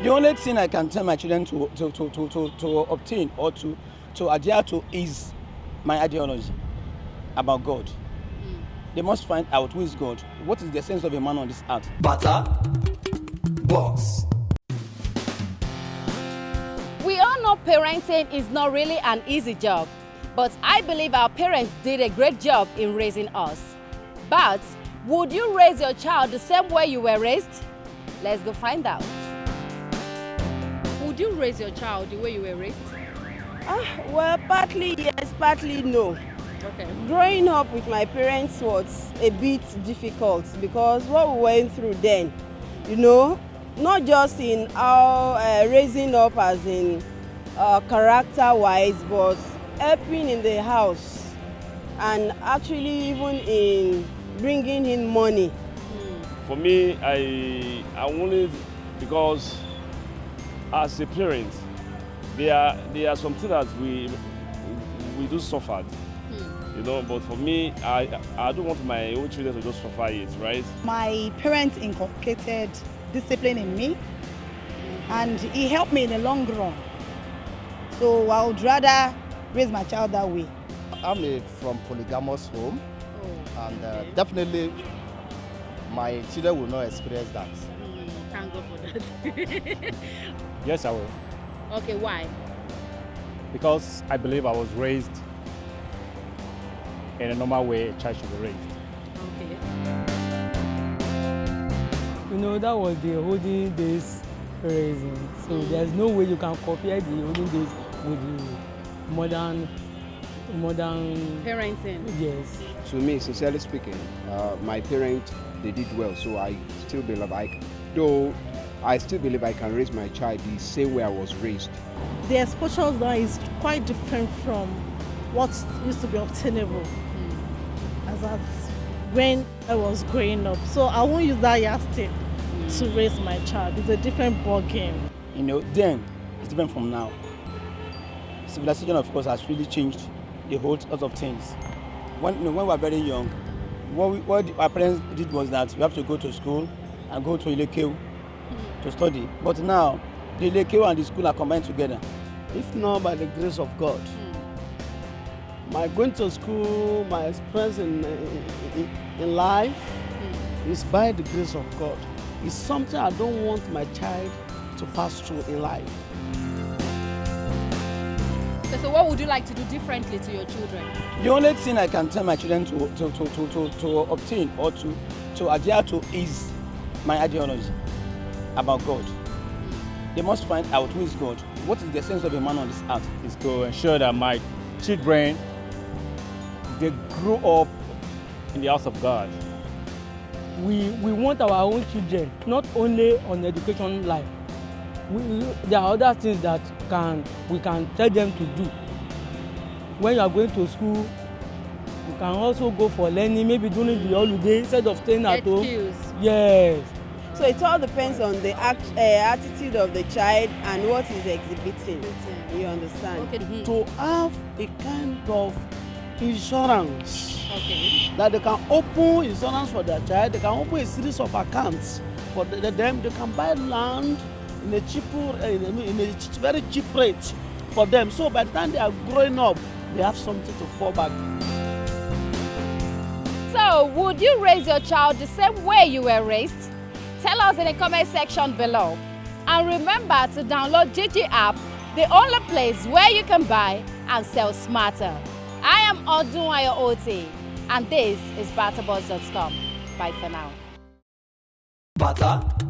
The only thing I can tell my children to obtain or to adhere to is my ideology about God. They must find out who is God. What is the essence of a man on this earth? BattaBox. We all know parenting is not really an easy job, but I believe our parents did a great job in raising us. But would you raise your child the same way you were raised? Let's go find out. Would you raise your child the way you were raised? Well, partly yes, partly no. Okay. Growing up with my parents was a bit difficult because what we went through then, not just in our raising up as in character-wise, but helping in the house and actually even in bringing in money. For me, I wanted, because as a parent, there are some things that we do suffer, but for me, I don't want my own children to just suffer it, right? My parents inculcated discipline in me, and it helped me in the long run. So I would rather raise my child that way. I'm from polygamous home, and definitely my children will not experience that. Thank God for that. Yes, I will. Okay, why? Because I believe I was raised in a normal way a child should be raised. Okay. That was the olden days raising. So there's no way you can compare the olden days with the modern Parenting. Yes. To me, sincerely speaking, my parents, they did well. So I still believe I can raise my child the same way I was raised. The exposure now is quite different from what used to be obtainable as at when I was growing up. So I won't use that yardstick to raise my child. It's a different ball game. Then it's different from now. Civilization, of course, has really changed the whole lot of things. When we were very young, what our parents did was that we have to go to school and go to Ilekeu to study. But now, the Ilekeu and the school are combined together. If not by the grace of God, my going to school, my experience in life is by the grace of God. It's something I don't want my child to pass through in life. So what would you like to do differently to your children? The only thing I can tell my children to obtain or to adhere to is my ideology about God. They must find out who is God. What is the essence of a man on this earth? Is to ensure that my children, they grow up in the house of God. We want our own children, not only on education life. There are other things that we can tell them to do. When you are going to school, you can also go for learning, maybe during the holiday instead of staying at home. Yes. So it all depends on the attitude of the child and what he's exhibiting. You understand? Okay. To have a kind of insurance that they can open insurance for their child, they can open a series of accounts for them. They can buy land in a very cheap rate for them. So by the time they are growing up, they have something to fall back. So would you raise your child the same way you were raised? Tell us in the comment section below. And remember to download GG app, the only place where you can buy and sell smarter. I am Odunayo OT, and this is BattaBox.com. Bye for now. BattaBox.